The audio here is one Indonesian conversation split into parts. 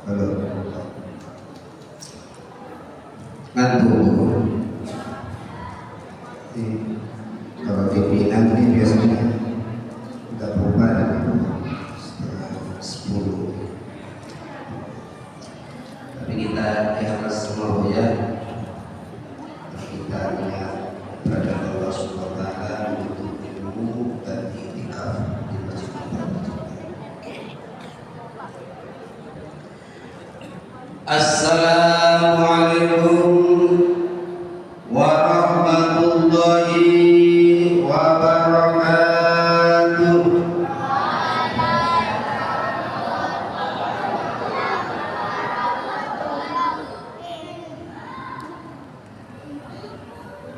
Halo. Ngantuk. Kalau dipinang ini biasanya udah bubar setengah 10. Tapi kita ikhlas semua ya. Kita niat pada Allah Subhanahu wa taala untuk ilmu dan iktikaf di masjid kita. Assalamualaikum warahmatullahi wabarakatuh.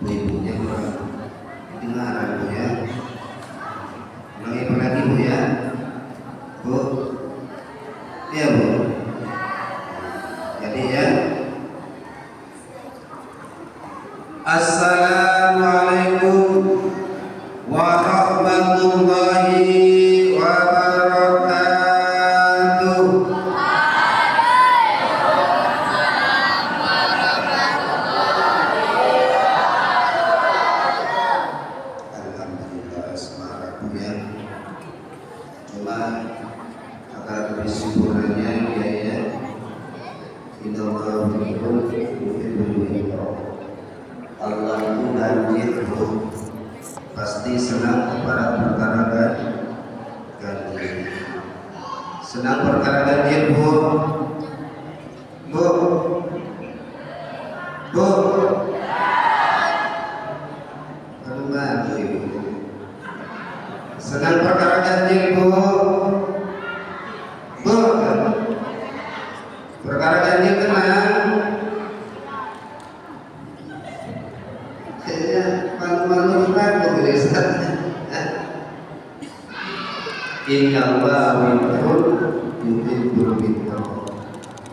Ibunya kurang kedengaran Bu ya. Ulangi lagi Bu ya. Bu. Iya Bu. Jadi ya. Assalamualaikum warahmatullahi wabarakatuh. Alhamdulillah semangat Bu ya. Cuma agar lebih sempurnanya ya. Allah itu ganjil pasti senang kepada perkara ganjil. Senang perkara ganjil Bu. Bu. Bu. Aduh bantu Ibu. Senang perkara ganjil Bu. Bu. Perkara ganjil tenang. Kayaknya malu-malu kan pemirsa. Innallaha yuhibbul muttaqin.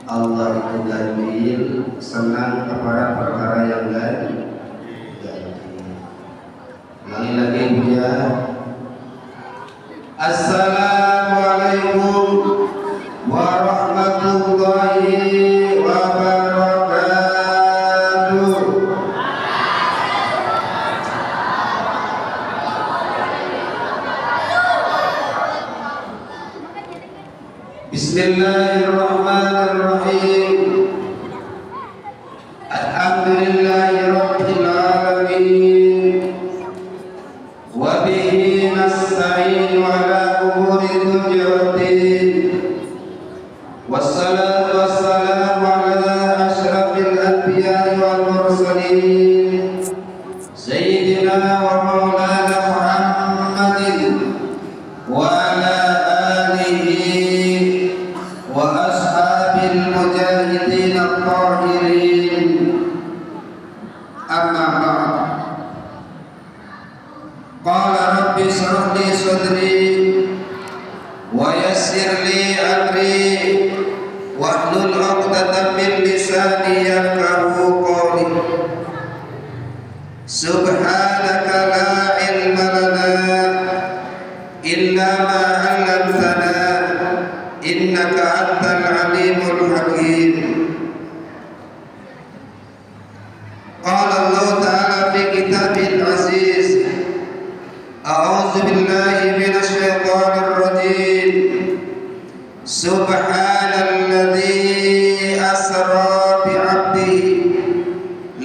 Allah itu ganjil, senang kepada perkara yang ganjil. Ulangi lagi Bu ya. Assalamualaikum warahmatullahi wabarakatuh. Bismillahirrahmanirrahim. Alhamdulillahirabbil alamin. Wa bihi nasta'in ala umuri dunya waddin. Wassalatu wassalamu ala asyrafil anbiya'i wal mursalin sayyidina wa maulana Muhammadin wa ala alihi wa ashabil mujahidin at-tahirin. Amma ba'd. Qala rabbi shrah li sadri wa yassir li amri wahlul 'uqdatam min lisani yafqahu qawli. Subhanaka la ilma lana illa ma 'allamtana innaka antal alimul hakim. Qala Allah ta'ala fi kitabil aziz. A'udzu billahi minasy syaithanir rajim. Subhanalladzi asra bi 'abdihi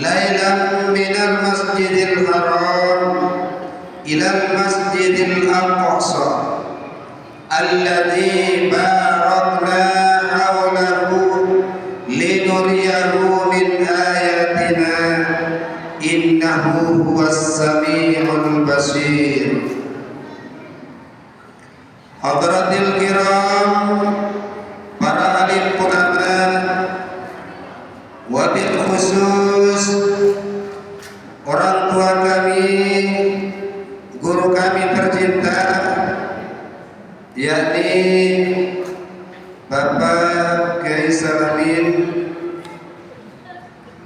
lailan minal masjidil haram ilal masjidil aqsa alladzi barakna hawlahu linuriyahu min ayatina innahu huwas samiul basir. Hadratil kiram, para alim ulama, wabil khusus orang tua kami, guru kami tercinta, yakni Bapak Kiai Salamin,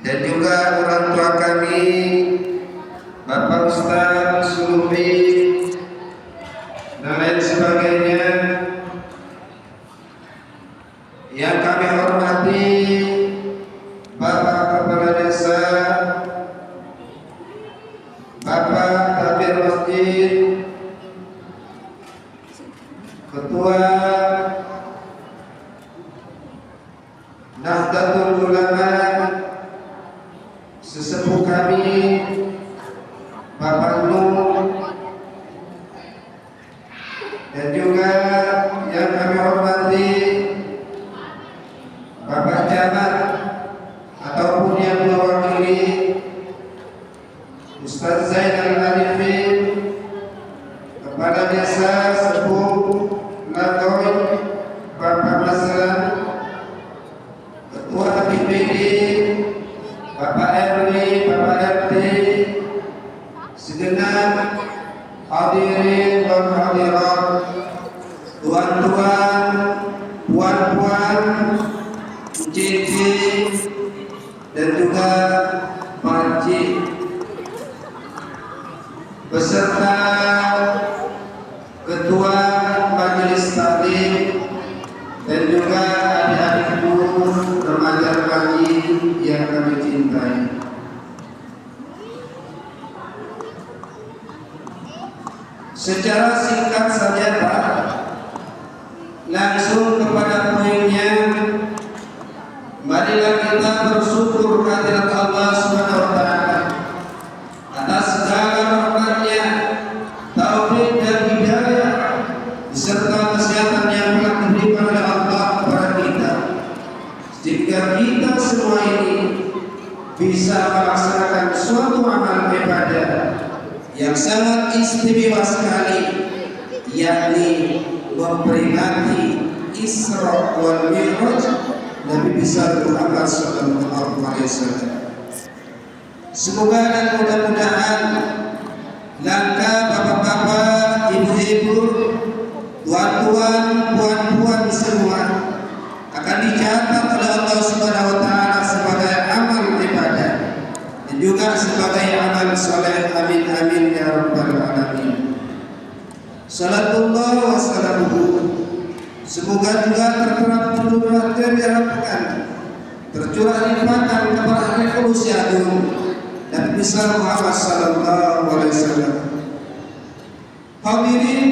dan juga orang tua kami Bapak Ustaz Sulubi dan lain sebagainya yang kami hormati. Ketua Nahdlatul Ulama, sesepuh kami Bapak Nur, dan juga yang kami hormati Bapak Camat ataupun yang mewakili Ustaz Zainal Arifin, Kepala Desa Sepuh Lagoy Bapak Maslan, Ketua BPD Bapak RW, Bapak RT, segenap hadirin dan hadirat, tuan-tuan, puan-puan, cici, dan juga pakcik, beserta ketua majelis taklim dan juga adik-adikku remaja kami yang kami cintai. Secara singkat saja Pak, langsung kepada poinnya. Marilah kita bersyukur kehadirat Allah Subhanahu wa taala atas segala rahmat-Nya, taufik dan hidayah beserta kesehatan yang telah diberikan oleh Allah kepada kita, sehingga kita semua ini bisa melaksanakan suatu amal ibadah yang sangat istimewa sekali, yakni memperingati Isra wal Mi'raj Nabi besar Muhammad sallallahu alaihi wasallam. Semoga dan mudah-mudahan langkah bapak-bapak, ibu-ibu, tuan-tuan, puan-puan semua akan dicatat oleh Allah Subhanahu wa taala sebagai amal ibadah dan juga sebagai amal saleh. Amin amin ya rabbal alamin. Salatullah wa salamuhu, semoga juga tercurah penuh diharapkan, tercurah limpahkan kepada revolusi agung dan besar Muhammad sallallahu alaihi wasallam. Hadirin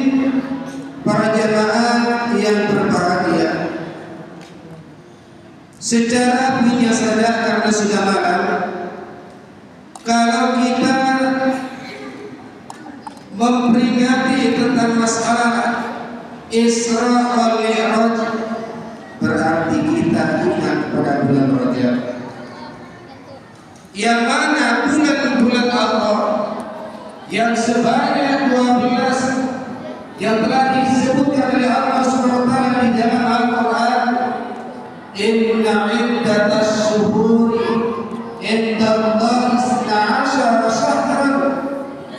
para jemaah yang berbahagia, secara punya saja karena sudah malam, kalau kita memperingati tentang masalah Isra wal Mi'raj, berarti kita ingat pada bulan Rajab, yang mana bulan-bulan Allah yang sebanyak 12 yang telah disebutkan oleh Allah Subhanahu wa taala di dalam Al-Qur'an. Inna iddatas syuhuri indallahi 12 syahran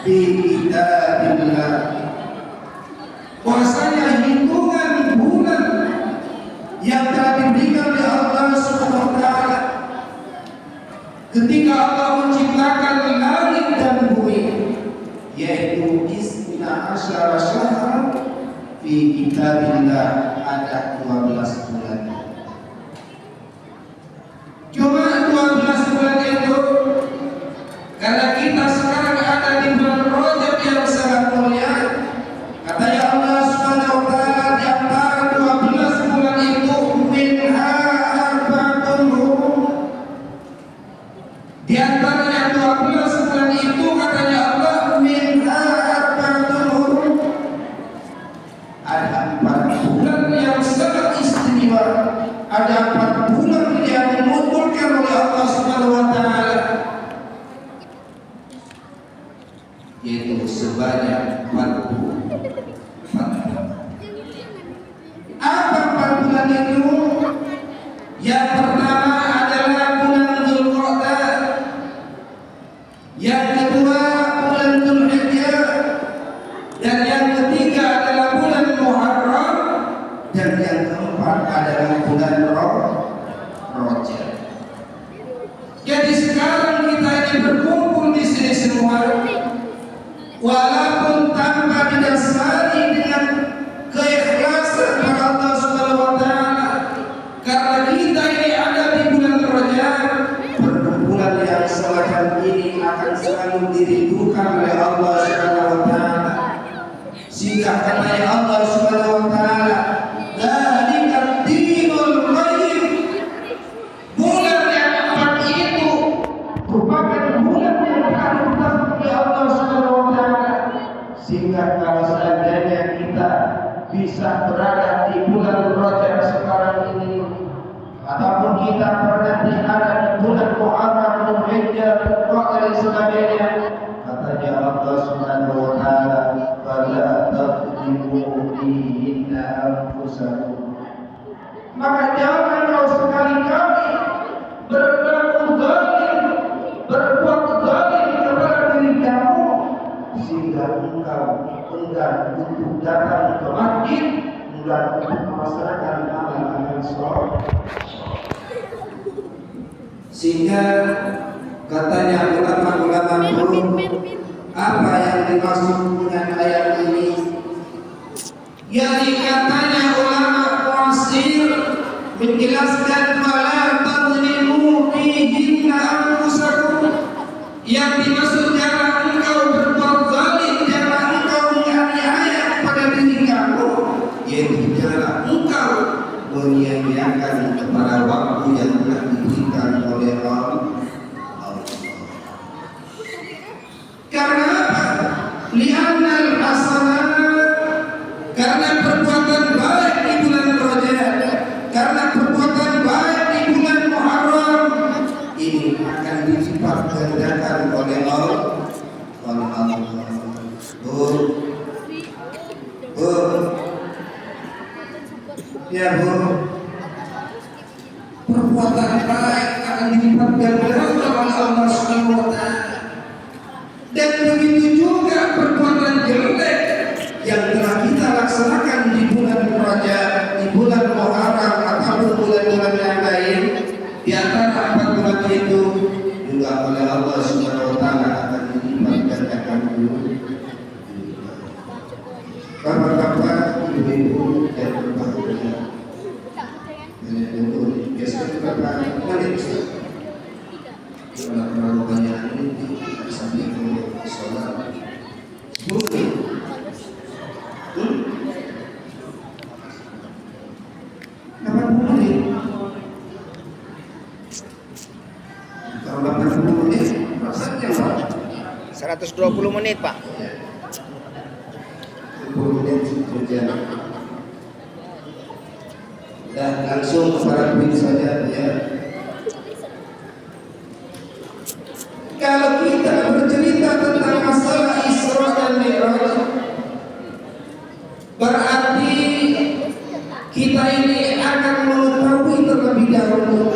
fi kitabillah. Bahwasanya hitungan bulan yang telah diberikan oleh Allah Subhanahu wa taala ketika Allah menciptakan langit dan bumi, yaitu 12 syahran fi kitabillah, ada 12 bulan. Cuma 12 bulan itu, karena kita sekarang ada di bulan Rajab yang sangat mulia, katanya Allah Subhanahu wa taala di antara 12 bulan itu minha arba'atun hurum. Di antaranya 12 bulan itu katanya Allah minha arba'atun hurum. Ada 4 bulan yang sangat istimewa, ada 4 bulan yang dimutulkan oleh Allah Subhanahu wa taala, yaitu sebanyak 40. Apa 4 bulan itu? Yang pertama adalah bulan Dzulqa'dah, yang kedua bulan Dzulhijjah, dan yang ketiga adalah bulan Muharram, dan yang keempat adalah bulan Rajab. Jadi sekarang kita ini berkumpul di sini semua, walaupun tanpa didasari dengan keikhlasan kepada Allah Subhanahu wa taala, karena kita ini ada di bulan Rajab, perkumpulan yang semacam ini akan selalu dirindukan oleh Allah Subhanahu wa taala. Sehingga katanya Allah Subhanahu wa taala, bulan Rajab sekarang ini, ataupun kita pernah ada di bulan Muharram, Dzulhijjah, dan sebagainya, katanya Allah Subhanahu wa taala, "Fala tadlimu fihinna anfusakum." Maka jangan kau sekali-kali berlaku zalim, berbuat zalim kepada diri kamu, sehingga engkau enggan untuk datang ke masjid, enggan untuk melaksanakan amal-amal saleh. Sehingga katanya ulama-ulama dulu, apa yang dimaksud dengan ayat ini? Yang katanya ulama muasir menjelaskan fala tadlimu fihinna anfusakum, yang dimaksud jangan engkau berbuat zalim, jangan engkau menganiaya kepada diri kamu, yaitu jangan engkau menyia-nyiakan kepada waktu yang telah diberikan oleh Allah. Karena apa? Li'annal hasanat, karena perbuatan baik di bulan Rajab, karena perbuatan baik di bulan Muharram ini akan dilipat gandakan oleh Allah. Ya Bu, perbuatan baik akan dilipat gandakan oleh Allah Subhanahu wa taala. Dan begitu juga perbuatan jelek yang telah kita laksanakan di bulan Rajab, di bulan Muharram ataupun bulan-bulan yang lain, di antara 4 bulan itu juga oleh Allah Subhanahu wa taala akan dilipat gandakan dulu. Bapak-bapak, ibu-ibu yang berbahagia, biasanya kita menit terlalu banyak ini sampai ke sholat 10 menit. Kalau 80 menit rasanya 120 menit Pak. 10 menit berjalan. Dan langsung kepada poin saja ya. Kalau kita bercerita tentang masalah Isra dan Mi'raj, berarti kita ini akan mengetahui terlebih dahulu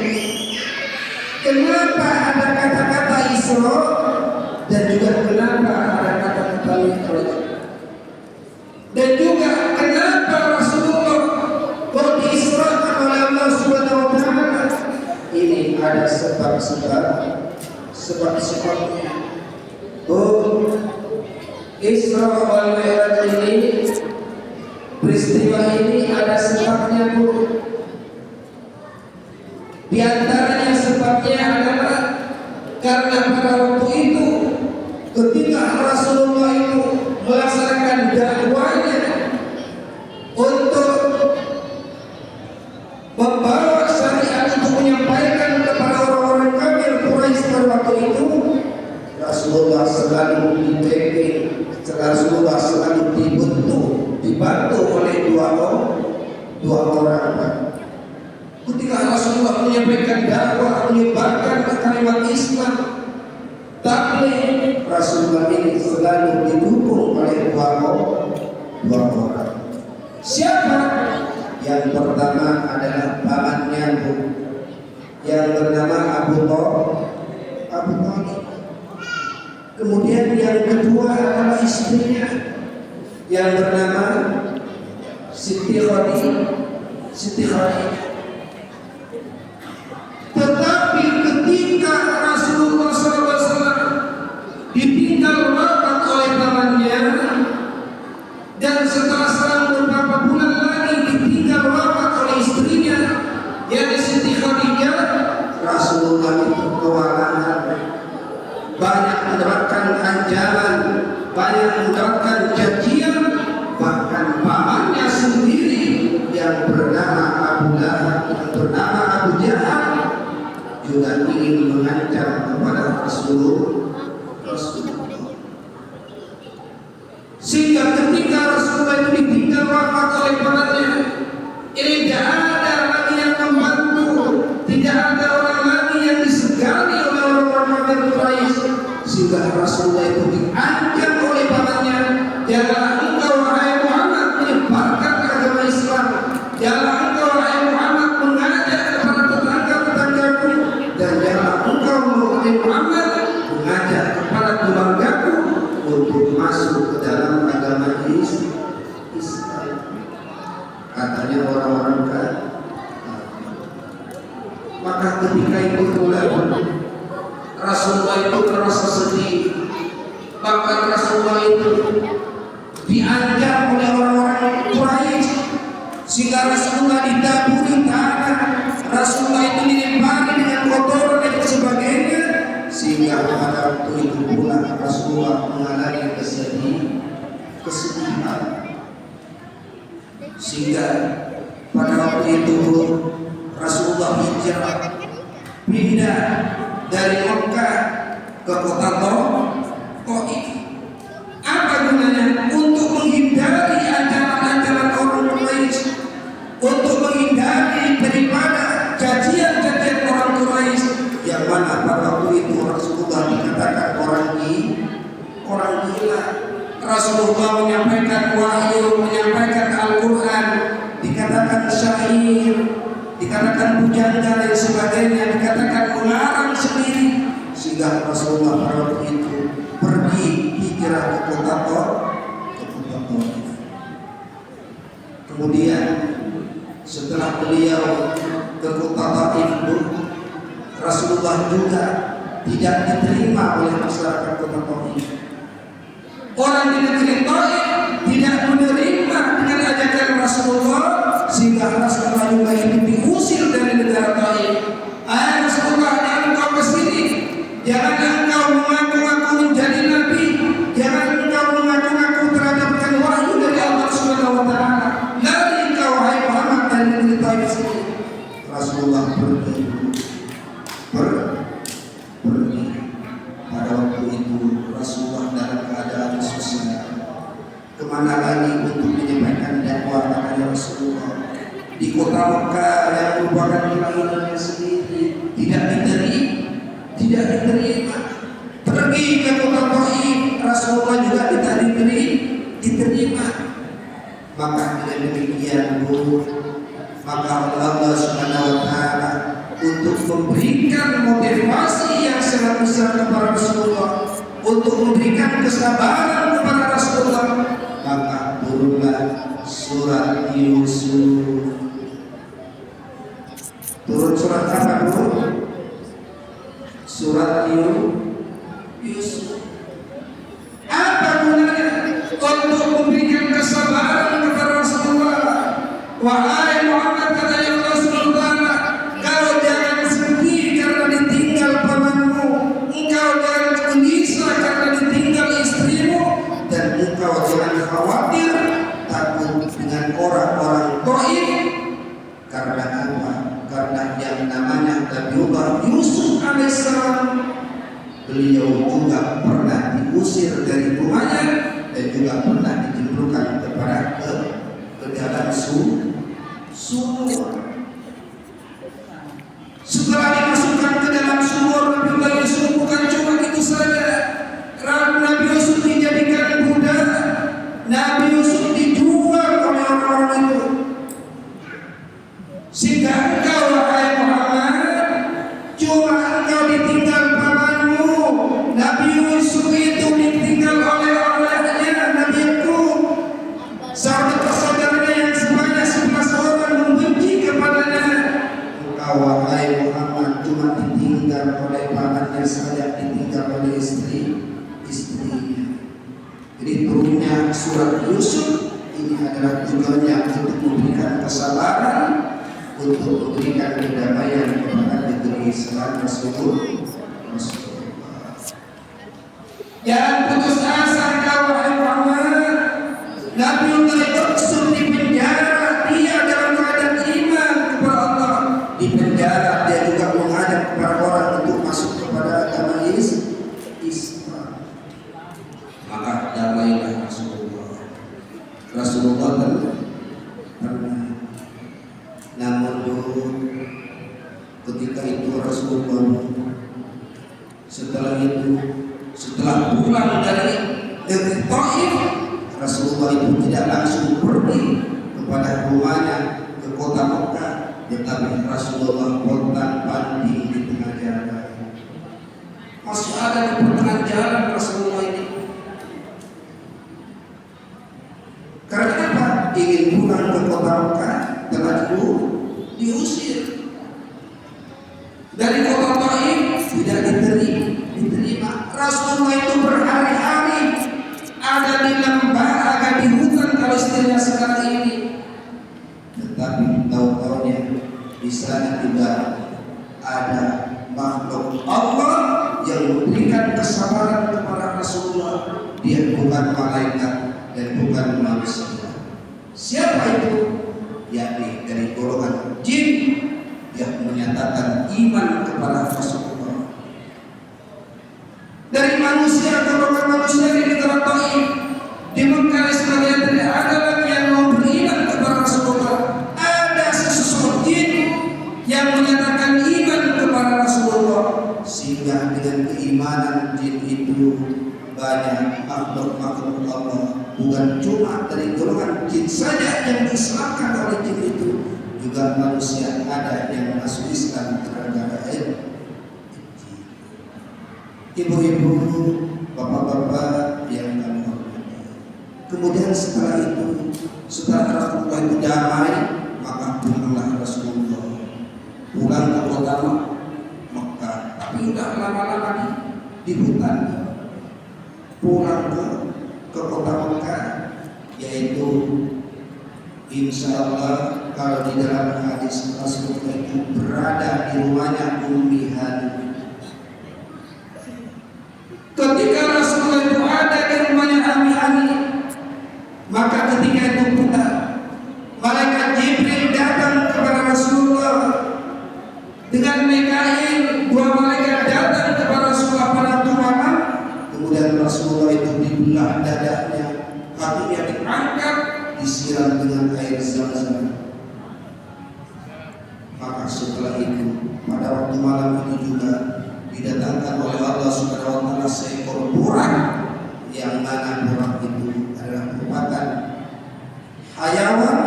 kenapa ada kata-kata Isra dan juga kenapa ada kata-kata Mi'raj, dan juga kenapa Rasulullah kok diisrakan oleh Allah Subhanahu wa taala. Ini ada sebab-sebabnya. Isra wal Mi'raj ini, peristiwa ini ada sebabnya Bu. Di antaranya sebabnya adalah karena pada waktu itu ketika Rasulullah itu melaksanakan dakwahnya untuk membawa syariat untuk menyampaikan kepada orang-orang kafir Quraisy pada waktu itu, Rasulullah selalu dipimpin, Rasulullah selalu dibantu oleh dua orang. Ketika Rasulullah menyampaikan dakwah, menyebarkan kalimat Islam, tabligh, Rasulullah ini selalu didukung oleh dua orang. Siapa? Yang pertama adalah pamannya Bu, yang bernama Abu Thalib. Kemudian yang kedua adalah istrinya yang bernama Siti Khadijah. Tetapi ketika Rasulullah SAW ditinggal wafat oleh pamannya, dan setelah selang beberapa bulan lagi ditinggal wafat oleh istrinya, yaitu Siti Khadijah, Rasulullah itu kewalahan, banyak mendapatkan ancaman, banyak mendapatkan cacian, bahkan pamannya sendiri yang bernama Abu Lahab, yang bernama Abu Jahal, juga ingin mengancam kepada Rasulullah. Sehingga ketika Rasulullah itu ditinggal wafat oleh pamannya, ini Janganlah engkau wahai Muhammad mengajak kepada tetangga-tetanggaku, dan janganlah engkau wahai Muhammad mengajak kepada keluargaku untuk masuk ke dalam agama Islam. Katanya orang-orang kafir. Maka ketika itu pula Rasulullah itu merasa sedih. Bahkan Rasulullah itu diancam oleh orang-orang Quraisy, sehingga Rasulullah ditaburi tanah, Rasulullah itu dilempari dengan kotoran dan sebagainya, sehingga pada waktu itu pula Rasulullah mengalami kesedihan. Sehingga pada waktu itu Rasulullah hijrah pindah dari Mekah ke kota Taif. Apa gunanya? Untuk menghindari ancaman-ancaman orang Quraisy, untuk menghindari daripada cacian-cacian orang Quraisy, yang mana pada waktu itu Rasulullah dikatakan orang gila. Rasulullah menyampaikan wahyu, menyampaikan Al-Quran, dikatakan syair, dikatakan pujangga dan sebagainya, dikatakan melarang sendiri, sehingga Rasulullah pada waktu itu pergi hijrah ke kota Taif. Kemudian setelah beliau ke kota Taif itu, Rasulullah juga tidak diterima oleh masyarakat kota Taif. Orang di negeri Taif tidak menerima dengan ajakan Rasulullah, sehingga Rasulullah juga itu diusir dari negara Taif. Ayat Rasulullah, engkau ke sini, jangan engkau mengaku-ngaku menjadi nabi, jangan engkau mengaku-ngaku terhadapkan wahyu dari Allah Subhanahu wa taala. Lari engkau wahai Muhammad dari negeri Taif sini. Rasulullah pergi. Pada waktu itu Rasulullah dalam keadaan susah. Kemana lagi untuk menyampaikan dakwah kepada Rasulullah? Di kota Mekah yang merupakan wilayahnya sendiri tidak diterima. Pergi ke kota Taif, Rasulullah juga tidak diterima. Maka dengan demikian maka Allah Subhanahu wa taala untuk memberikan motivasi yang sangat besar kepada Rasulullah, untuk memberikan kesabaran kepada Rasulullah, maka turunlah surat Yusuf. Turun surat apa dulu? Surat Yusuf. Apa gunanya? Untuk memberikan kesabaran kepada Rasulullah. Wahai Muhammad, kata Allah Subhanahu wa taala, kau jangan sedih karena ditinggal pamanmu, engkau jangan gelisah karena ditinggal istrimu, dan engkau jangan khawatir takut dengan orang-orang Taif. Karena apa? Karena yang namanya Nabiullah Yusuf alaihissalam, beliau juga pernah diusir dari rumahnya dan juga pernah dijemplungkan ke dalam sumur. Setelah dimasukkan ke dalam sumur, Nabiullah Yusuf bukan cuma itu saja. Nabi Yusuf dijadikan budak, Nabi Yusuf dijual oleh orang-orang itu. Sehingga engkau wahai Muhammad, cuma engkau ditinggal pamanmu. Nabi Yusuf itu ditinggal oleh ayahnya Nabi Yakub. Saudara-saudaranya yang sebanyak 11 orang membenci kepadanya. Engkau wahai Muhammad cuma ditinggal oleh pamannya saja, ditinggal oleh istrinya. Jadi turunnya surat Yusuf ini adalah tujuannya untuk memberikan kesabaran, untuk memberikan kedamaian kepada negeri Islam Rasulullah. Jangan putus asa kau wahai Muhammad. Nabiullah Yusuf di penjara, dia dalam keadaan iman kepada Allah. Di penjara dia juga menghadap kepada orang untuk masuk kepada agama Islam. Maka damailah Rasulullah pernah. Namun dulu ketika itu Rasulullah setelah pulang dari negeri Taif, Rasulullah itu tidak langsung pergi kepada rumahnya ke Tetapi Rasulullah pontang panting di tengah jalan. Masih ada di pertengahan jalan Rasulullah ini. Karena apa? Ingin pulang ke kota Mekah, telah diusir. Dari kota Taif tidak diterima. Rasulullah itu berhari-hari ada di lembah, ada di hutan kalau istilahnya sekarang ini. Tetapi tahu-tahunya di sana tidak ada makhluk Allah yang memberikan kesabaran kepada Rasulullah. Dia bukan malaikat dan bukan manusia. Siapa itu? Yakni dari golongan jin yang menyatakan iman kepada Rasulullah. Dari manusia, golongan manusia di negara Taif, di Mekah sekalian tidak ada lagi yang mau beriman kepada Rasulullah. Ada sesosok jin yang menyatakan iman kepada Rasulullah, sehingga dengan keimanan jin itu banyak makhluk-makhluk Allah, bukan cuma dari golongan jin saja yang diselamatkan oleh jin itu, juga manusia ada yang masuk Islam terhadap ibu-ibu, bapak-bapak yang kami hormati. Kemudian setelah itu, setelah Rasulullah itu damai, maka pulanglah Rasulullah pulang ke kota Mekah. Tapi sudah lama-lama di hutan. Pulang ke kota Mekah, yaitu insya Allah kalau di dalam hadis Rasulullah itu berada di rumahnya Ummi Hani. Ketika Rasulullah itu ada di rumahnya Ummi Hani, maka ketika itu pula malaikat Jibril datang kepada Rasulullah dengan Mikail, dua malaikat datang kepada Rasulullah pada malam. Kemudian Rasulullah itu dibelah dadanya, kakinya diangkat, disiram dengan air Zam-Zam. Maka setelah itu pada waktu malam itu juga didatangkan oleh Allah Subhanahu wa taala seekor burak, yang mana burak itu adalah merupakan hayawan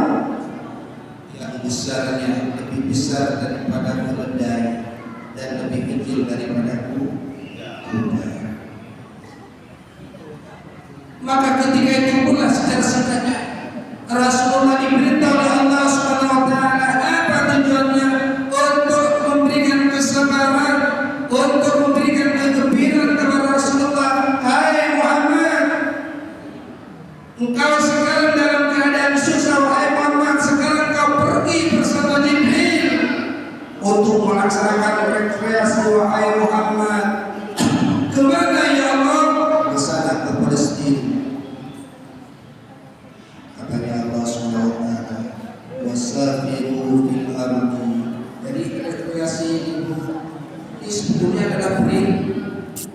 yang besarnya lebih besar daripada keledai dan lebih kecil daripada kuda. Maka ketika itu pula secara singkatnya Rasulullah diberitahu oleh Allah Subhanahu wa taala apa tujuannya, untuk memberikan kesabaran, untuk memberikan kegembiraan kepada Rasulullah. Hai Muhammad, engkau sekarang dalam keadaan susah. Wahai Muhammad, sekarang kau pergi bersama Jibril untuk melaksanakan rekreasi. Wahai Muhammad, kemana ya Allah? Ke sana, ke Palestina. Katanya Allah Subhanahu wa taala, wasafiru fil ardi. Jadi rekreasi itu sebetulnya adalah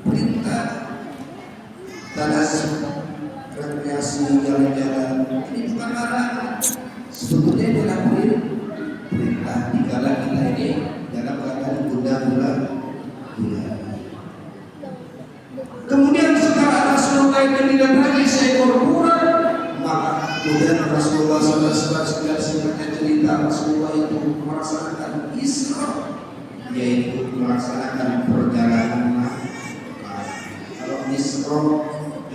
perintah. Tanas rekreasi jalan-jalan ini bukan larangan. Sebetulnya adalah perintah dikala kita ini dalam keadaan gula. Kemudian setelah Rasulullah itu didatangi seekor burak, maka kemudian Rasulullah SAW singkatnya cerita, Rasulullah itu melaksanakan Isra, yaitu melaksanakan perjalanan malam. Kalau Isra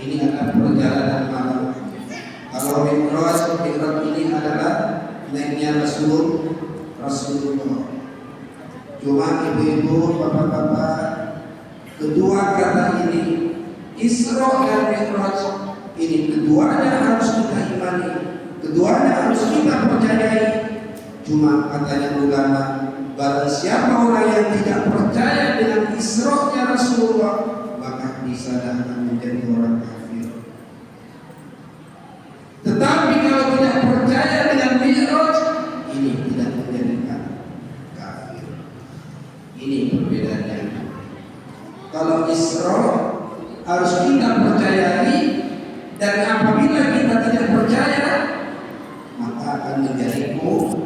ini adalah perjalanan malam. Kalau Mi'raj ini adalah naiknya Rasulullah. Cuma ibu-ibu, bapak-bapak, kedua kata ini Isra dan Mi'raj ini keduanya harus kita imani, keduanya harus kita percayai. Cuma katanya ulama, barang siapa orang yang tidak percaya dengan Isra-nya Rasulullah, maka bisa akan menjadi orang kafir. Tetapi kalau tidak percaya dengan Mi'raj, ini tidak menjadikan kafir. Ini perbedaannya. Kalau Isra harus kita percayai, dan apabila kita tidak percaya, maka akan menjadi kufur.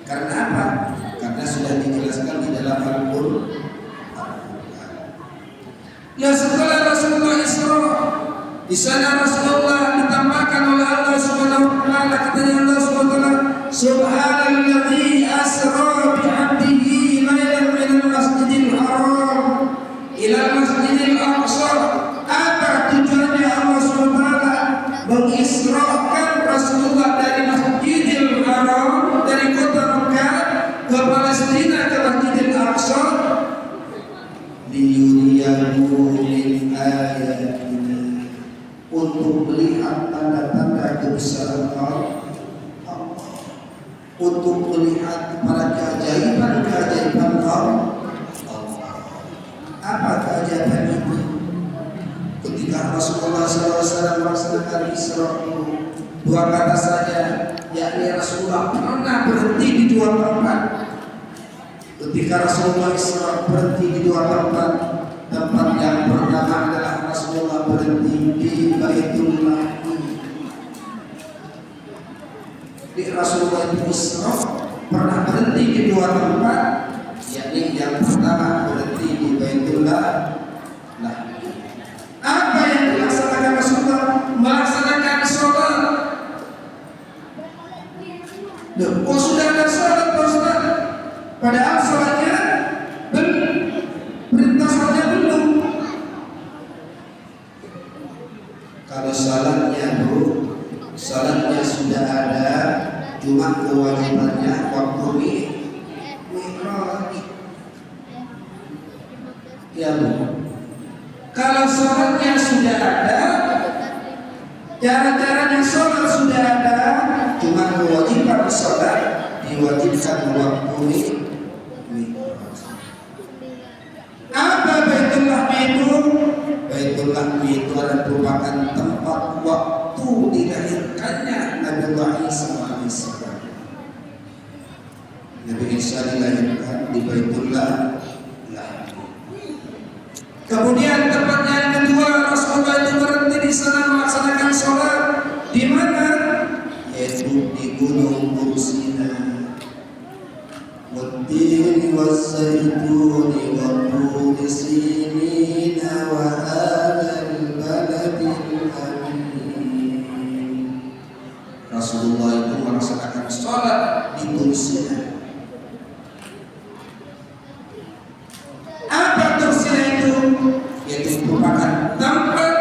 Karena apa? Karena sudah dijelaskan di dalam Al-Qur'an. Ya, setelah Rasulullah Isra, di sana Rasulullah ditambahkan oleh Allah Subhanahu wa taala, katanya Allah Subhanahu wa taala, subhanallah untuk melihat para keajaiban Allah. Apa keajaiban itu? Ketika Rasulullah SAW melaksanakan Isra itu, dua kata saja, yakni Rasulullah pernah berhenti di dua tempat. Ketika Rasulullah Isra berhenti di dua tempat, tempat yang pertama adalah Rasulullah berhenti di Baitullah. Di Rasulullah Isra pernah berhenti di dua tempat, yakni yang pertama berhenti di Baitullah. Nah, apa yang dilaksanakan Rasulullah? Melaksanakan sholat. Loh, kok sudah ada sholat, Pak Ustaz? Padahal sholatnya belum, perintah sholatnya belum. Kalau sholatnya sholatnya sudah ada, cuma kewajibannya waktu mi'raj. Ya Bu. Kalau sholatnya sudah ada, cara-caranya sholat sudah ada, cuma kewajiban sholat diwajibkan waktu mi'raj. Apa Baitullah itu? Baitullah itu merupakan tempat waktu dilahirkannya Nabi Isa alaihissalam. Nabi Isa dilahirkan di Baitullah. Kemudian tempatnya yang kedua, Rasulullah itu berhenti di sana melaksanakan sholat. Di mana? Yaitu di Gunung Tursina. Wattini waszaituni watturi sinina wa hadzal baladil amin. Rasulullah itu melaksanakan sholat di Tursina. Apa Tursina itu? Yaitu merupakan tempat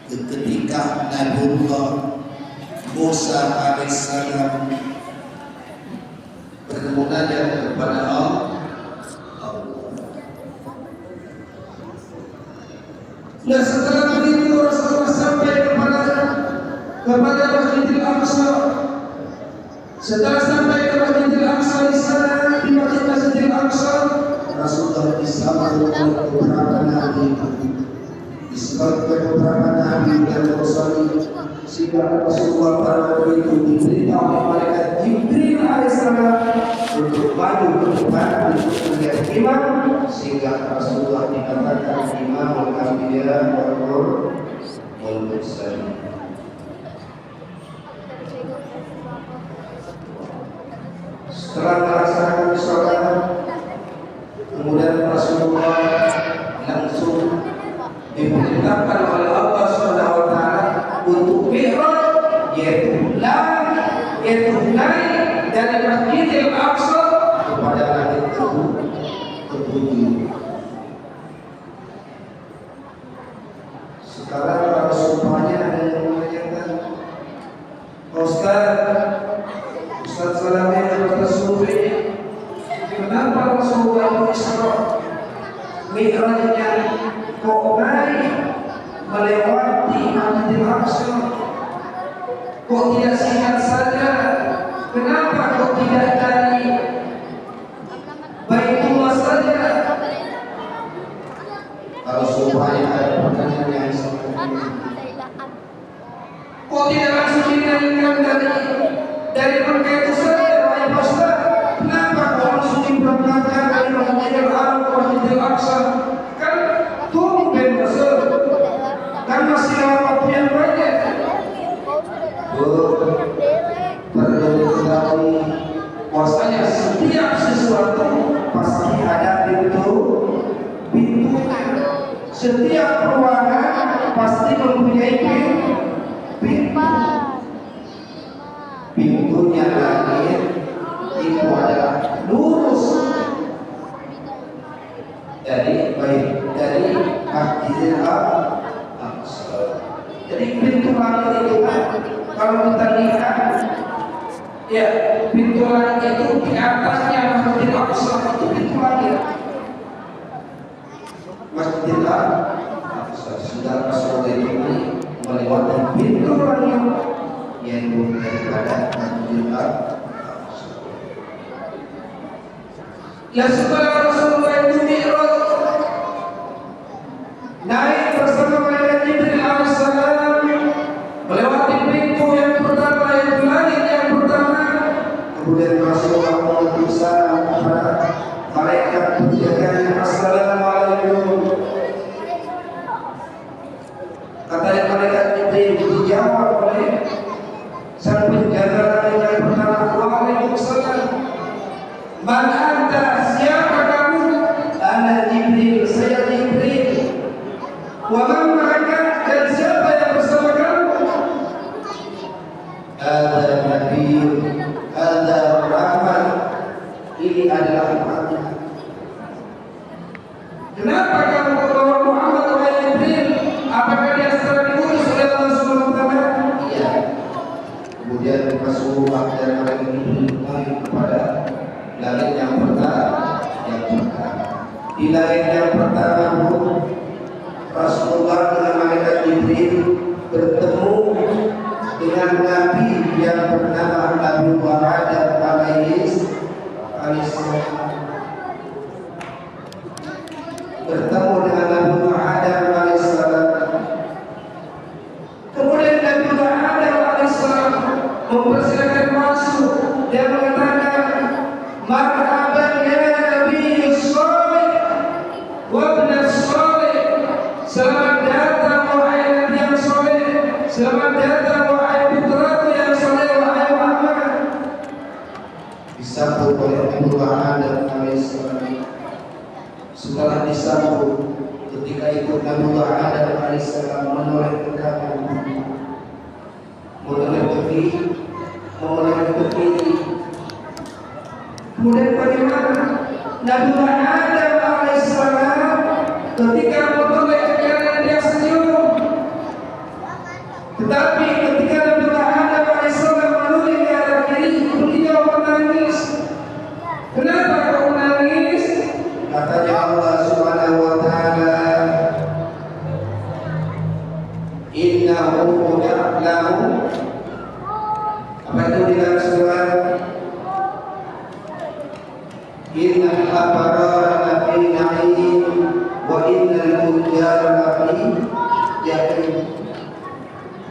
ketika Nabiullah Musa alaihissalam bermunajat kepada Allah. Dan setelah itu Rasulullah sampai kepada Masjidil Aqsa. Setelah sampai ke Masjidil Aqsa, di sana di Masjidil Aqsa Rasulullah disambut oleh beberapa nabi, disebut beberapa nabi dan rasul, sehingga Rasulullah pada waktu itu diberitahu oleh malaikat Jibril alaihissalam untuk maju ke depan untuk menjadi imam, sehingga Rasulullah dikatakan imamul anbiya wal mursalin. Setelah melaksanakan sholat, kemudian Rasulullah langsung diperintahkan oleh Allah Subhanahu wa taala untuk mi'raj, yaitu naik dari Masjidil Aqsa kepada langit ketujuh. Sekarang kalau sumpahnya ada yang menanyakan, Ustaz Salami atau Sufi, kenapa Rasulullah Isra mi'rajnya kok naik melewati Masjidil Aqsa? Kok tidak singkat saja? Kenapa kok tidak dari Baitullah saja? Kalau supaya ada pertanyaan yang seperti ini, kok tidak langsung dinaikkan dari Mekah itu saja, wahai Ustaz? Kenapa kok langsung diberangkatkan dari Masjidil Haram ke Masjidil Aqsa? Kan tumben Rasul, kan masih waktu yang banyak. Perlu diketahui bahwasanya setiap sesuatu pasti ada pintunya. Setiap ruangan pasti mempunyai pintu. Pintunya langit itu adalah lurus dari Masjidil Aqsa. Jadi pintu langit itu kalau kita lihat, ya pintu langit itu di atasnya Masjidil Aqsa itu pintu langit. Masjidil Aqsa sudah Rasulullah itu melewati pintu langit yaitu daripada Masjidil Aqsa. Ya setelah Rasulullah itu mi'raj, naik bersama malaikat Jibril alaihissalam melewati pintu yang pertama, yaitu langit yang pertama. Kemudian Rasulullah mengutus salam kepada malaikat penjaganya, assalamualaikum. Kata malaikat Jibril, dijawab oleh sang penjaga langit yang pertama, waalaikumsalam. Man anta, siapa kamu? Ana Jibril, saya Jibril. Wa man ma'aka, dan siapa yang bersama kamu? Ada Nabi, ada Rahman. Ini adalah Muhammad. Kenapa kamu membawa Muhammad wahai Jibril? Apakah dia setelah diutus oleh Allah Subhanahu wa taala? Iya. Kemudian Rasulullah dan malaikat Jibril naik kepada langit yang pertama, di langit yang pertama Rasulullah dengan malaikat Jibril bertemu dengan Nabi yang bernama Nabi Adam alaihissalam. Bertemu dengan Nabi Adam alaihissalam. Kemudian Nabi Adam alaihissalam mempersilakan masuk dan mengatakan, marhaban ya Nabi Salih wa ibn Salih. Selamat datang wahai Nabi yang saleh. Selamat datang wahai putraku yang saleh, wahai Muhammad. Disambut oleh Nabi Adam alaihissalam. Setelah disambut, ketika itu Nabi Adam alaihissalam menoleh ke kanan, menoleh ke kiri, menoleh ke kiri. Kemudian bagaimana Nabi Adam alaihissalam ketika menoleh ke kanan dia senyum, tetapi ketika Nabi Adam alaihissalam menoleh ke arah kiri beliau menangis. Kenapa kau menangis? Katanya Allah Subhanahu wa taala, innahu ya'lamu. Apa itu di dalam surat? Innal abrara lafi na'im wa innal fujjara lafi jahim.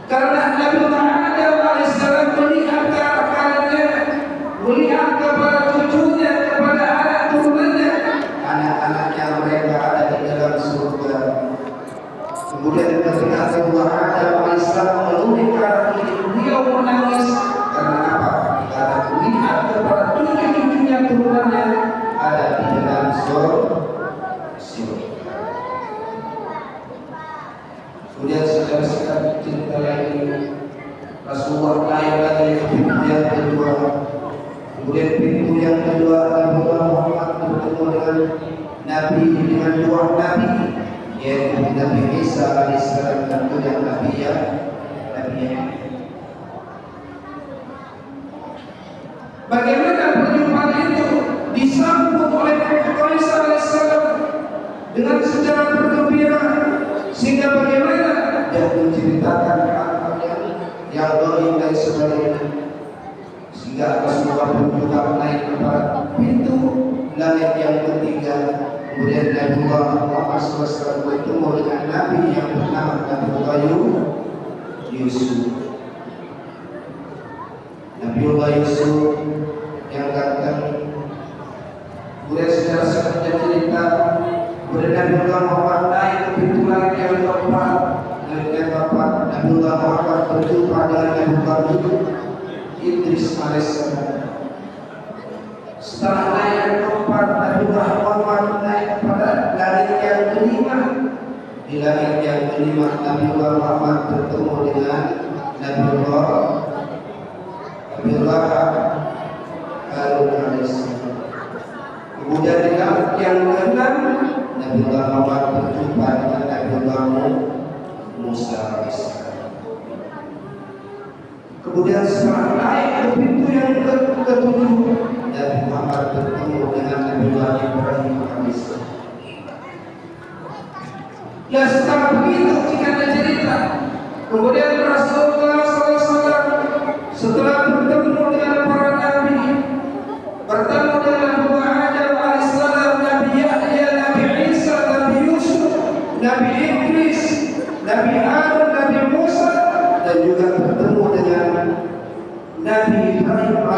Karena Nabi Adam alaihissalam melihat ke arah kanannya, melihat kepada cucunya, kepada anak turunannya, anak-anaknya mereka ada di dalam surga. Kemudian ketika Nabi Adam alaihissalam menoleh ke arah kiri, beliau menangis. Karena apa? Karena melihat kepada cucu-cucunya turunannya ada di dalam surga. Kemudian saudara-saudara cerita lagi, Rasulullah naik lagi ke pintu yang kedua. Kemudian pintu yang kedua Nabi Muhammad bertemu dengan dua nabi, yaitu Nabi Isa alaihissalam dan juga Nabi Yahya. Bagaimana perjumpaan itu disambut oleh Nabi Isa alaihissalam dengan secara bergembira, sehingga bagaimana dia menceritakan hal-hal yang dolim dan sebagainya, sehingga Rasulullah pun juga naik kepada pintu langit yang ketiga. Kemudian Nabi Muhammad SAW bertemu dengan Nabi yang bernama Nabi Yusuf. Nabiullah Yusuf yang ganteng. Kemudian secara singkat cerita, kemudian Nabiullah Muhammad naik ke pintu langit yang keempat. Nabiullah Muhammad berjumpa dengan Nabi Idris alaihissalam. Setelah naik yang keempat, Nabiullah Muhammad naik kepada langit yang kelima. Di langit yang kelima, Nabiullah Muhammad bertemu dengan Nabiullah Harun alaihissalam. Kemudian di langit yang keenam, Nabiullah Muhammad berjumpa dengan Nabiullah Musa alaihissalam. Kemudian setelah naik ke pintu yang ketujuh, Nabi Muhammad bertemu dengan Nabiullah Ibrahim alaihissalam. Ya setelah begitu jika ada cerita, kemudian Rasulullah SAW setelah bertemu dengan para nabi, bertemu dengan Nabi Adam alaihissalam,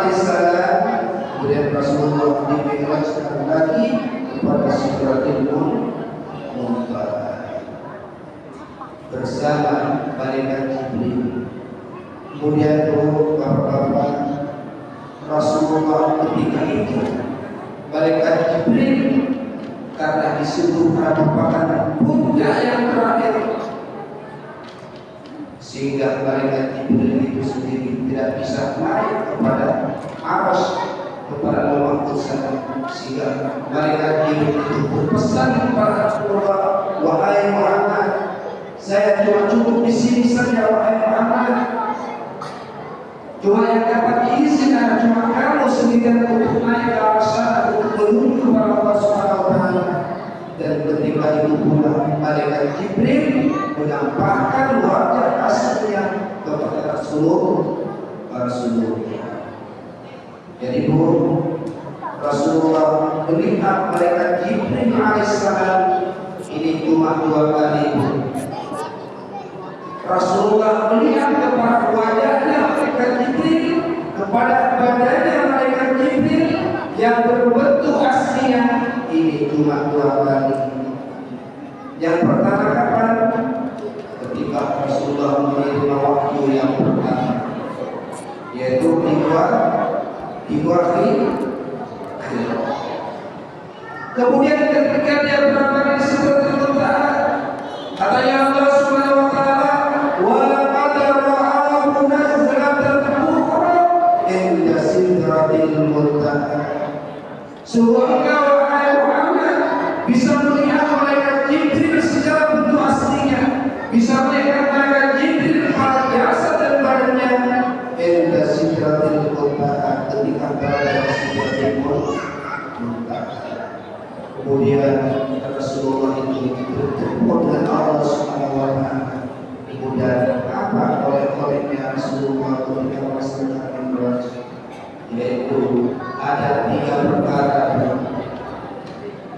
alaihissalam, kemudian Rasulullah dimi'rajkan lagi kepada Sidratil Muntaha bersama malaikat Jibril. Kemudian bapak-bapak, Rasulullah ketika itu malaikat Jibril karena disuruh merupakan puncak yang terakhir, sehingga malaikat Jibril itu sendiri tidak bisa naik kepada arsy, kepada lawang sana, sehingga malaikat Jibril itu berpesan kepada Rasulullah, wahai Muhammad, saya cuma cukup di sini saja, wahai Muhammad. Cuma yang dapat diizin adalah cuma kamu sendirian untuk naik ke arsy, untuk menuju kepada Allah Subhanahu wa Ta'ala. Dan ketika itu pula malaikat Jibril menampakkan wajah aslinya kepada Rasulullah. Jadi Rasulullah melihat malaikat Jibril alaihissalam ini cuma 2 kali. Rasulullah melihat kepada wajahnya malaikat Jibril, kepada badannya malaikat Jibril yang berbentuk aslinya ini cuma 2 kali. Yang pertama kapan? Ketika Rasulullah menerima wahyu yang pertama, yaitu di Gua Hira. Kemudian ketika dia berada di Sidratil Muntaha, katanya Allah Subhanahu wa Ta'ala, wa laqad ra'ahu nazlatan ukhra inda Sidratil Muntaha. Sungguh engkau wahai Muhammad bisa melihat malaikat Jibril secara bentuk aslinya, bisa melihat malaikat Jibril pada jasad dan badannya inda Sidratil Muntaha, ketika berada di Sidratil Muntaha. Kemudian Rasulullah itu bertemu dengan Allah Subhanahu wa Ta'ala. Kemudian apa oleh-olehnya Rasulullah ketika melaksanakan Mi'raj? Yaitu ada 3 perkara.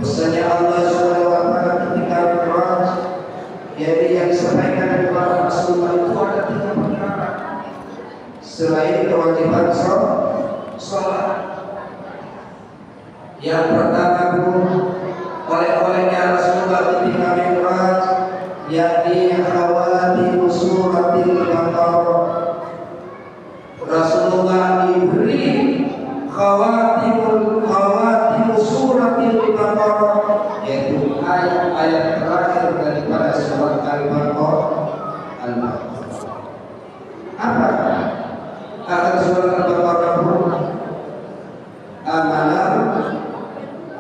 Pesannya Allah Subhanahu wa Ta'ala ketika Mi'raj, yaitu yang disampaikan kepada Rasulullah itu ada 3 perkara. Selain kewajiban sholat, yang pertama oleh-olehnya Rasulullah ketika Mi'raj, yakni khawatimu suratil Baqarah. Rasulullah diberi khawatimu suratil Baqarah, yaitu ayat-ayat terakhir daripada surat Al-Baqarah. Apa akan surat Al-Baqarah?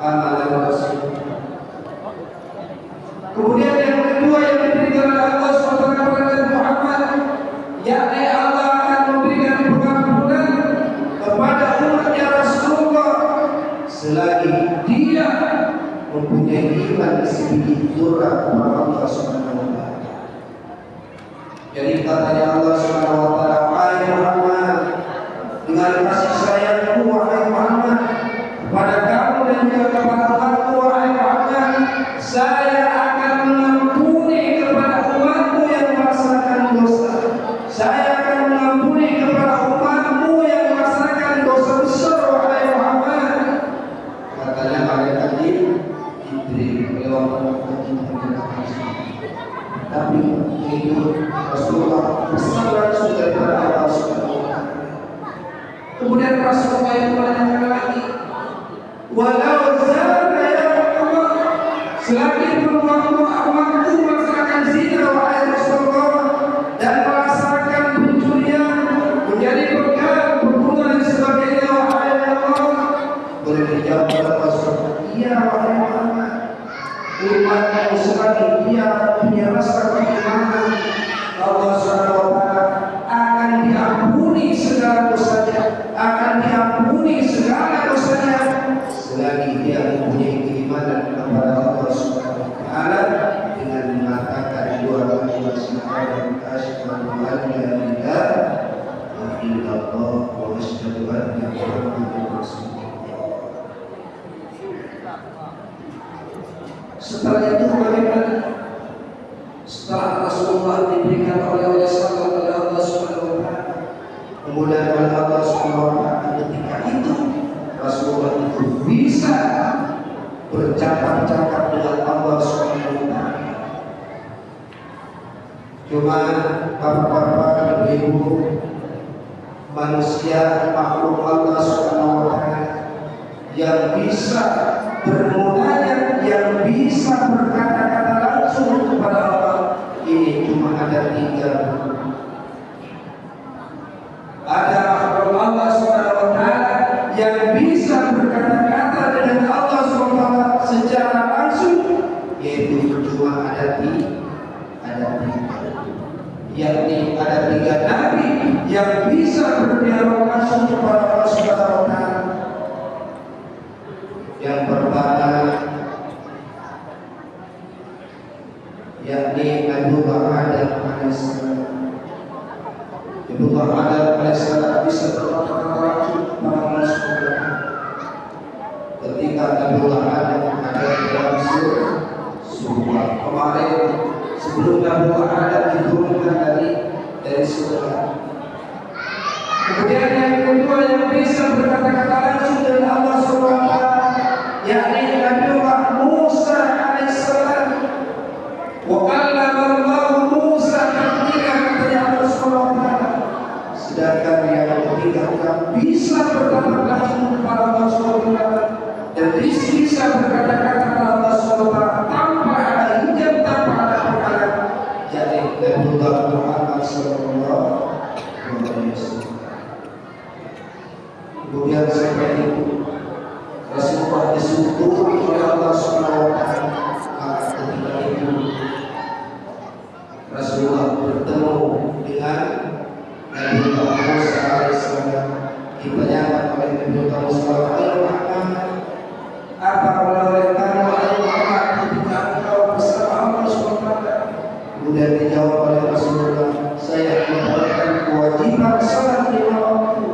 Amalan Rasul. Kemudian yang kedua yang diberikan oleh Allah SWT kepada Muhammad, yakni Allah akan memberikan pengampunan kepada umatnya Rasulullah selagi dia mempunyai iman sebiji surah kepada Allah SWT. Jadi katanya Allah SWT, wahai Muhammad, dengan kasih sayangku wahai Muhammad kepada kamu dan juga kepada umatku wahai Muhammad, saya akan mengampuni kepada umatmu yang melaksanakan dosa. Saya akan mengampuni kepada umatmu yang melaksanakan dosa besar wahai Muhammad. Katanya malaikat Jibril lewat malaikat Jibril. Tapi itu Rasulullah pesan langsung daripada Allah Subhanahu wa Ta'ala. Kemudian Rasulullah yang menanyakan lagi, walau zana ya Allah, selagi umatku melaksanakan zina wahai Rasulullah dan melaksanakan pencurian, menjadi pegang, berhubungan dan sebagainya wahai Allah, boleh dijawab oleh Rasulullah, iya wahai Muhammad, umatku selagi dia punya rasa keimanan, Allah SWT akan diampuni segala dosanya, akan diampuni segala dosanya selagi dia mempunyai keimanan kepada Allah Subhanahu wa Ta'ala dengan mengatakan 2 kalimat syahadat, asyhadu an la ilaha illallah wa asyhadu anna Muhammadar Rasulullah. Setelah itu bagaimana? Setelah Rasulullah diberikan oleh Allah Subhanahu wa Ta'ala, kemudian oleh Allah Subhanahu wa Ta'ala bercakap-cakap dengan Allah Subhanahu wa taala. Cuma bapak-bapak, ibu-ibu, manusia makhluk Allah Subhanahu wa taala yang bisa bermunajat, yang bisa berkata-kata langsung kepada Allah, ini cuma ada 3. Ada makhluk Allah Subhanahu wa taala yang bisa berkata-kata dengan Allah Subhanahu wa taala secara langsung, yaitu cuma ada 3. Yakni ada 3 nabi yang bisa berdialog langsung kepada Allah Subhanahu wa taala. Yang pertama yakni Nabiullah Adam alaihissalam. Nabiullah Adam alaihissalam bisa berkata langsung kepada Allah Subhanahu wa taala. Ketika Nabiullah Adam ada di dalam surga kemarin, sebelum Nabiullah Adam diturunkan dari surga. Kemudian yang kedua yang bisa berkata-kata langsung dengan Allah Subhanahu wa taala yakni Nabiullah Musa alaihissalam. Wa kallama Allah Musa taklima, kata Allah Subhanahu wa taala. Sedangkan yang ketiga yang bisa berkata langsung kepada Allah Subhanahu wa taala dan bisa berkata-kata kepada Allah Subhanahu wa taala tanpa ada hijab, tanpa ada penghalang, yakni Nabiullah Muhammad sallallahu alaihi wasallam. Kemudian setelah itu Rasulullah disuruh oleh Allah Subhanahu wa taala. Ketika itu Rasulullah bertemu dengan Nabiullah Musa alaihissalam. Ditanyakan oleh Nabiullah Musa, "Wahai Muhammad, apa oleh kamu wahai Muhammad ketika engkau bersama Allah Subhanahu wa taala?" Kemudian dijawab oleh Rasulullah, "Saya mendapatkan kewajiban salat 5 waktu."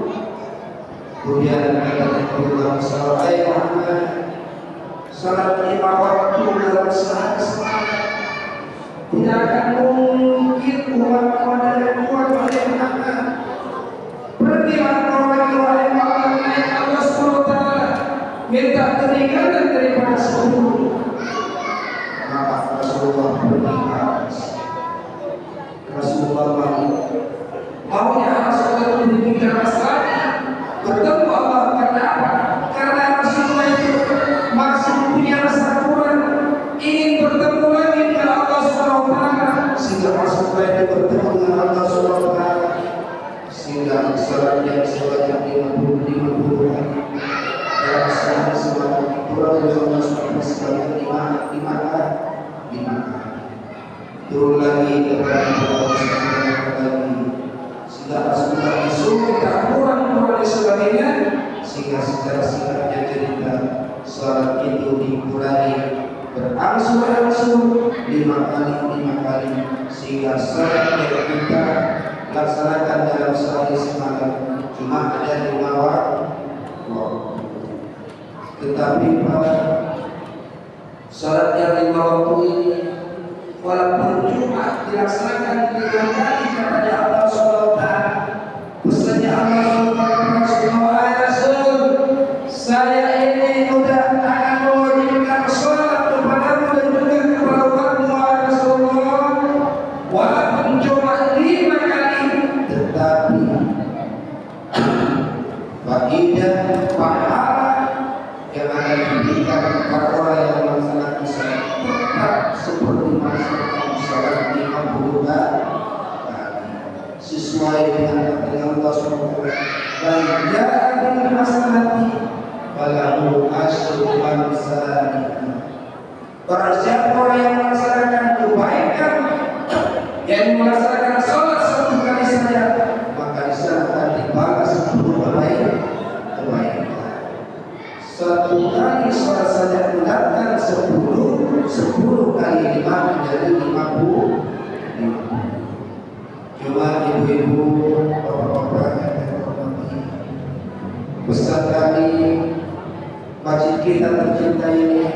Kemudian kata Nabiullah Musa, "Wahai Muhammad, salat 5 waktu dalam sehari semalam tidak akan mungkin umat yang kuat, wahai Muhammad. Pergilah kau lagi wahai Muhammad, naik Allah Subhanahu wa taala, minta keringanan daripada seluruh." Maka Rasulullah berkata, Rasulullah maunya Rasulullah demikian lagi bertemu Allah. Karena apa? Karena Rasulullah itu masih punya rasa kurang, ingin bertemu lagi dengan Allah Subhanahu wa taala, sehingga Rasulullah itu bertemu dengan Allah Subhanahu wa taala, sehingga salat yang sebanyak 50 hari dalam sehari sebanyak kurang dari Allah Subhanahu wa taala sebanyak 5 kali. Turun lagi kepada Allah Subhanahu wa taala, sehingga Rasulullah disuruh tak kurang dari sebagainya, sehingga secara singkatnya cerita salat itu dikurangi berangsur-angsur 5 kali, sehingga salat yang kita laksanakan dalam sehari semalam cuma ada 5 waktu. Tetapi pada salat yang 5 waktu ini, walaupun Jumat dilaksanakan 3 kali kepada Allah Subhanahu wa taala, pesannya Allah Subhanahu wa taala, saya ini sudah akan mewajibkan salat kepadamu dan juga kepada umatmu wahai Rasulullah, walaupun cuma 5 kali, tetapi faidah pahala yang akan diberikan kepada orang yang melaksanakan salat tetap seperti melaksanakan salat 50 kali, sesuai dengan Allah Subhanahu wa taala. Dan jangan hasanati falahu asyru amsalihha. Barang siapa orang yang melaksanakan kebaikan, yang melaksanakan salat 1 kali saja, maka di sana akan dibalas 10 kebaikan. 1 kali salat saja mendatangkan 10 kali 5 menjadi 50. Cuma ibu-ibu, bapak-bapak yang terhormati, besar kali masjid kita tercinta ini,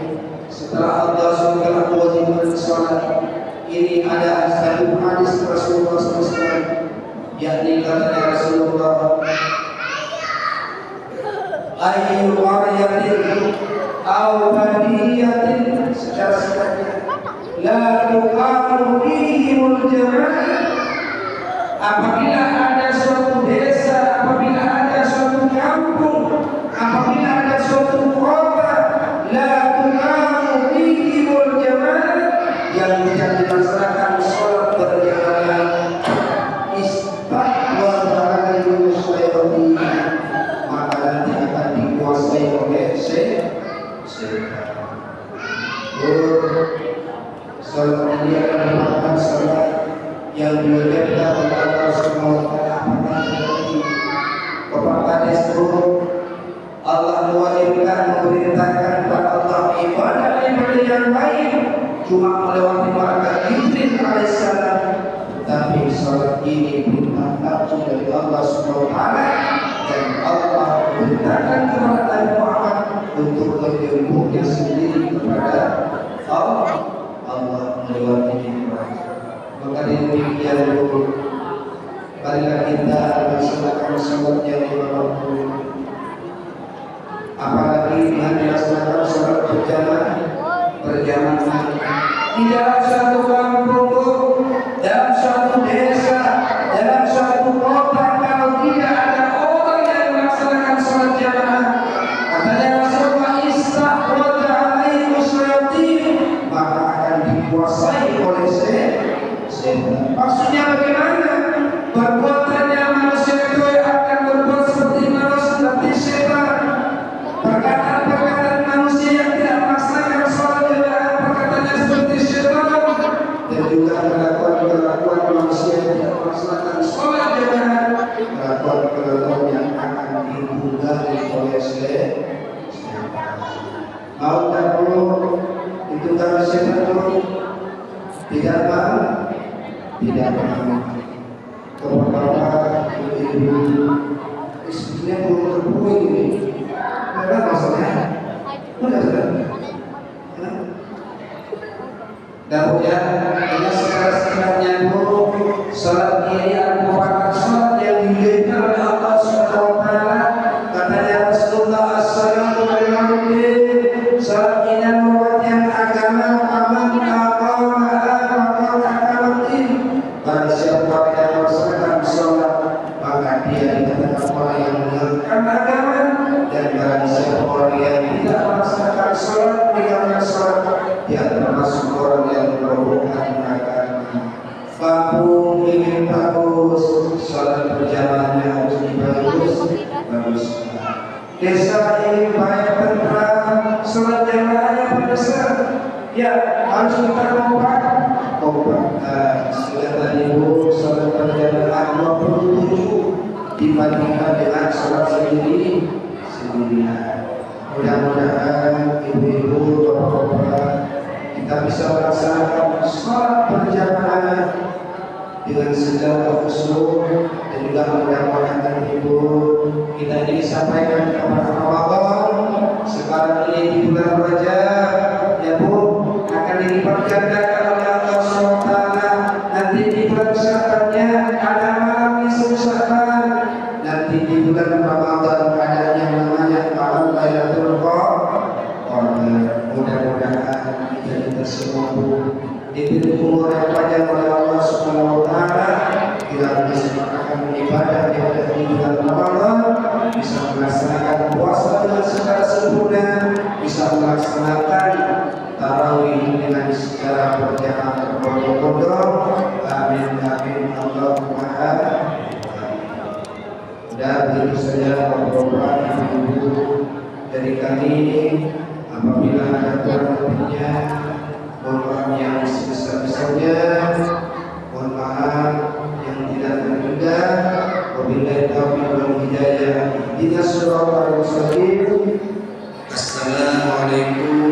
setelah Allah SWT mewajibkan salat, ini ada satu hadis Rasulullah SAW, yakni kata Rasulullah, "Ayyu qaryatin au badiyatin secara sebaliknya la tuqamu fihimul jamaah. Apabila ada suatu desa, apabila ada suatu kampung, apabila ada suatu kota, la tuqamu fihimul jamaah, yang tidak dilaksanakan sholat berjamaah, istahwadha alaihim syayatin, maka nanti akan dikuasai oleh setan. Salat ini adalah merupakan salat yang diwajibkan oleh Allah Subhanahu wa taala. Kepada itu Allah mewajibkan, memerintahkan kepada Allah ibadah yang lain cuma melewati malaikat Jibril alaihissalam, tapi salat ini perintah langsung dari Allah Subhanahu wa taala, dan Allah memerintahkan kepada Nabi Muhammad untuk menyebutnya sendiri kepada Allah melewati ibadah. Maka demikian dulu, marilah kita melaksanakan salat yang bermakna. Apalagi dengan dilaksanakan salat berjamaah di dalam satu kampung, dalam satu desa, dalam satu kota, kalau tidak ada orang yang melaksanakan salat jamaah, katanya Rasulullah istahwadha alaihim syayatin, maka akan dikuasai oleh setan. Maksudnya bagaimana? Perbuatannya manusia itu akan berbuat seperti manusia, seperti setan. Perkataan-perkataan manusia yang tidak melaksanakan sholat jamaah, perkataannya seperti setan. Dan juga kelakuan-kelakuan manusia yang tidak melaksanakan sholat jamaah, kelakuan-kelakuan yang akan dihindari oleh setan. Mau tak perlu itu kalau setan dulu tidak mau. Tidak mau kepada ibu istrinya belum terbuai ini, apa masalahnya? Sudah. Dahulunya ini sekarang dulu salat ini merupakan salat yang diinginkan oleh Allah Subhanahu wa taala. Katanya Rasulullah sallallahu alaihi wasallam, salat ini merupakan agama aman barang siapa yang melaksanakan sholat, maka dia dikatakan orang yang mengerti agama, dan barang siapa orang yang tidak melaksanakan sholat, meninggalkan sholat, dia termasuk orang yang merobohkan agama. Kampung ingin bagus, sholat berjamaahnya harus bagus. Desa ingin baik tentram, sholat jamaahnya berdasar, ya harus kita kompak. Silakan ibu sholat berjamaah 27 dibandingkan dengan sholat sendirian. Mudah-mudahan ibu-ibu, bapak-bapak, kita bisa melaksanakan sholat berjamaah dengan segala khusyuk, dan juga mudah-mudahan ibu kita ini disampaikan kepada Ramadan sekarang ini di bulan Rajab, ya bu, akan dilipat gandakan oleh Allah SWT. Nanti di bulan Sya'bannya ada malam nisfu Sya'ban, nanti di bulan Ramadan ada yang namanya malam Lailatul Qadar. Mudah-mudahan kita semua diberi umur yang panjang oleh Allah Subhanahu wa taala, kita bisa melakukan ibadah di bulan Ramadan, bisa melaksanakan puasa dengan secara sempurna, bisa melaksanakan tarawih dengan secara berjamaah berbondong-bondong. Amin amin Allahumma amin. Dan itu saja beberapa ibu dari kami. Apabila ada kurang lebihnya, mohon maaf yang sebesar-besarnya, mohon maaf yang tidak terduga. Wabillahi taufiq wal hidayah. Ihdinas siratal mustaqim. Assalamualaikum